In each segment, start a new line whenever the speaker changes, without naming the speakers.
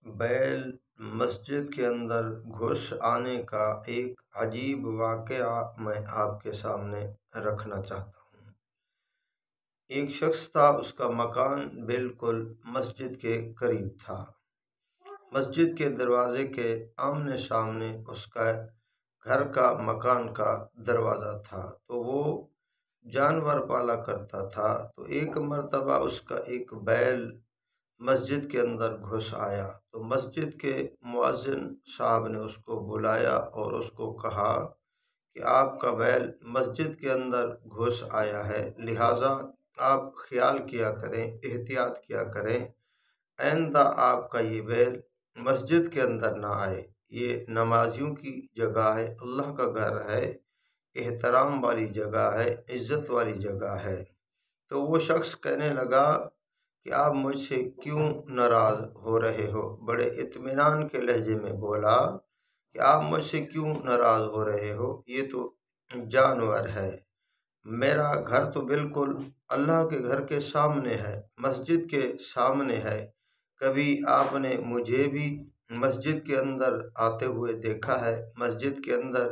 بیل مسجد کے اندر گھس آنے کا ایک عجیب واقعہ میں آپ کے سامنے رکھنا چاہتا ہوں۔ ایک شخص تھا، اس کا مکان بالکل مسجد کے قریب تھا۔ مسجد کے دروازے کے آمنے سامنے اس کا گھر کا مکان کا دروازہ تھا، تو وہ جانور پالا کرتا تھا۔ تو ایک مرتبہ اس کا ایک بیل مسجد کے اندر گھس آیا، تو مسجد کے مؤذن صاحب نے اس کو بلایا اور اس کو کہا کہ آپ کا بیل مسجد کے اندر گھس آیا ہے، لہٰذا آپ خیال کیا کریں، احتیاط کیا کریں، آئندہ آپ کا یہ بیل مسجد کے اندر نہ آئے۔ یہ نمازیوں کی جگہ ہے، اللہ کا گھر ہے، احترام والی جگہ ہے، عزت والی جگہ ہے۔ تو وہ شخص کہنے لگا کہ آپ مجھ سے کیوں ناراض ہو رہے ہو؟ بڑے اطمینان کے لہجے میں بولا کہ آپ مجھ سے کیوں ناراض ہو رہے ہو؟ یہ تو جانور ہے، میرا گھر تو بالکل اللہ کے گھر کے سامنے ہے، مسجد کے سامنے ہے۔ کبھی آپ نے مجھے بھی مسجد کے اندر آتے ہوئے دیکھا ہے؟ مسجد کے اندر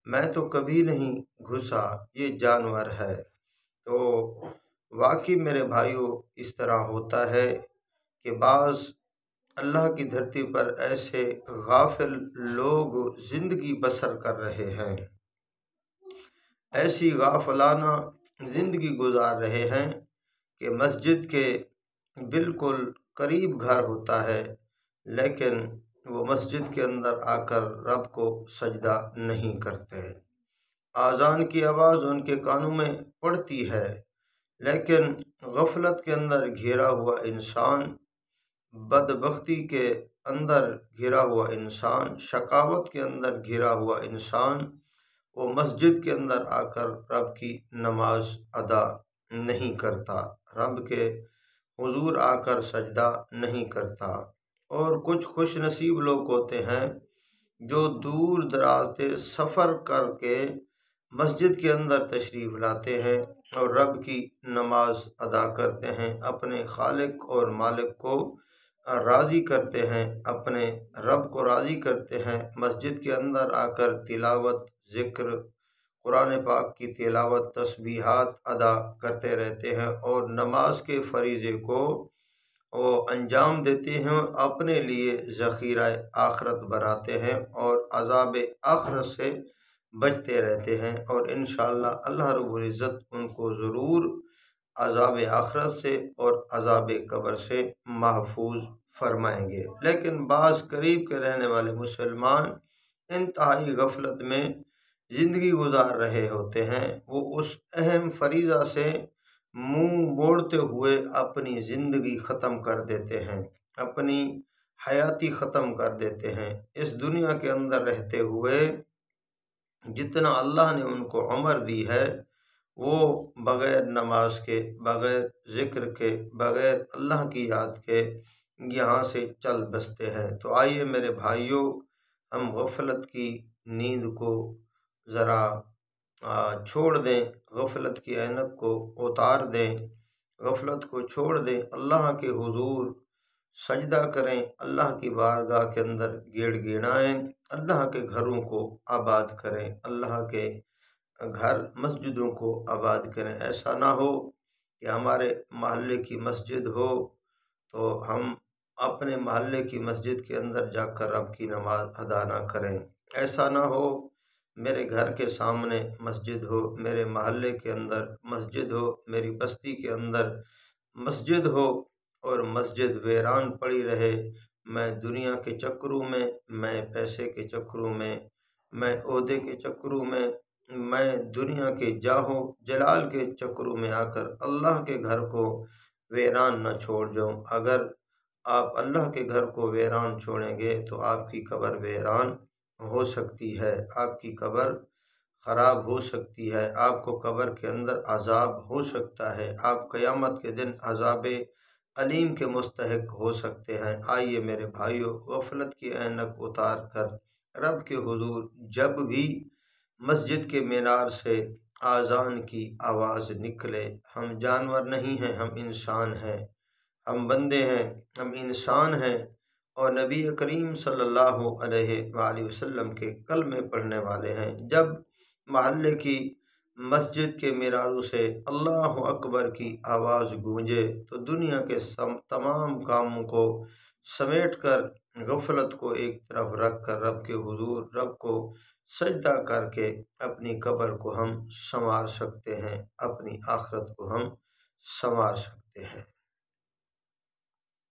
میں تو کبھی نہیں گھسا، یہ جانور ہے۔ تو واقعی میرے بھائیوں، اس طرح ہوتا ہے کہ بعض اللہ کی دھرتی پر ایسے غافل لوگ زندگی بسر کر رہے ہیں، ایسی غافلانہ زندگی گزار رہے ہیں کہ مسجد کے بالکل قریب گھر ہوتا ہے، لیکن وہ مسجد کے اندر آ کر رب کو سجدہ نہیں کرتے۔ اذان کی آواز ان کے کانوں میں پڑتی ہے، لیکن غفلت کے اندر گھیرا ہوا انسان، بدبختی کے اندر گھرا ہوا انسان، شقاوت کے اندر گھرا ہوا انسان، وہ مسجد کے اندر آ کر رب کی نماز ادا نہیں کرتا، رب کے حضور آ کر سجدہ نہیں کرتا۔ اور کچھ خوش نصیب لوگ ہوتے ہیں جو دور دراز سے سفر کر کے مسجد کے اندر تشریف لاتے ہیں اور رب کی نماز ادا کرتے ہیں، اپنے خالق اور مالک کو راضی کرتے ہیں، اپنے رب کو راضی کرتے ہیں، مسجد کے اندر آ کر تلاوت، ذکر، قرآن پاک کی تلاوت، تسبیحات ادا کرتے رہتے ہیں اور نماز کے فریضے کو وہ انجام دیتے ہیں، اپنے لیے ذخیرہ آخرت بناتے ہیں اور عذاب آخرت سے بچتے رہتے ہیں، اور انشاءاللہ اللہ رب العزت ان کو ضرور عذاب آخرت سے اور عذاب قبر سے محفوظ فرمائیں گے۔ لیکن بعض قریب کے رہنے والے مسلمان انتہائی غفلت میں زندگی گزار رہے ہوتے ہیں، وہ اس اہم فریضہ سے منہ موڑتے ہوئے اپنی زندگی ختم کر دیتے ہیں، اپنی حیاتی ختم کر دیتے ہیں۔ اس دنیا کے اندر رہتے ہوئے جتنا اللہ نے ان کو عمر دی ہے، وہ بغیر نماز کے، بغیر ذکر کے، بغیر اللہ کی یاد کے یہاں سے چل بستے ہیں۔ تو آئیے میرے بھائیوں، ہم غفلت کی نیند کو ذرا چھوڑ دیں، غفلت کی عینک کو اتار دیں، غفلت کو چھوڑ دیں، اللہ کے حضور سجدہ کریں، اللہ کی بارگاہ کے اندر گیڑ گڑائیں، اللہ کے گھروں کو آباد کریں، اللہ کے گھر مسجدوں کو آباد کریں۔ ایسا نہ ہو کہ ہمارے محلے کی مسجد ہو تو ہم اپنے محلے کی مسجد کے اندر جا کر رب کی نماز ادا نہ کریں، ایسا نہ ہو میرے گھر کے سامنے مسجد ہو، میرے محلے کے اندر مسجد ہو، میری بستی کے اندر مسجد ہو اور مسجد ویران پڑی رہے، میں دنیا کے چکروں میں، میں پیسے کے چکروں میں، میں عہدے کے چکروں میں دنیا کے جاہو جلال کے چکروں میں آ کر اللہ کے گھر کو ویران نہ چھوڑ جاؤں۔ اگر آپ اللہ کے گھر کو ویران چھوڑیں گے تو آپ کی قبر ویران ہو سکتی ہے، آپ کی قبر خراب ہو سکتی ہے، آپ کو قبر کے اندر عذاب ہو سکتا ہے، آپ قیامت کے دن عذاب علیم کے مستحق ہو سکتے ہیں۔ آئیے میرے بھائیوں، غفلت کی عینک اتار کر رب کے حضور جب بھی مسجد کے مینار سے اذان کی آواز نکلے، ہم جانور نہیں ہیں، ہم انسان ہیں، ہم بندے ہیں، ہم انسان ہیں، اور نبی کریم صلی اللہ علیہ وآلہ وسلم کے کلمے پڑھنے والے ہیں۔ جب محلے کی مسجد کے میناروں سے اللہ اکبر کی آواز گونجے تو دنیا کے تمام کاموں کو سمیٹ کر، غفلت کو ایک طرف رکھ کر، رب کے حضور، رب کو سجدہ کر کے اپنی قبر کو ہم سنوار سکتے ہیں، اپنی آخرت کو ہم سنوار سکتے ہیں۔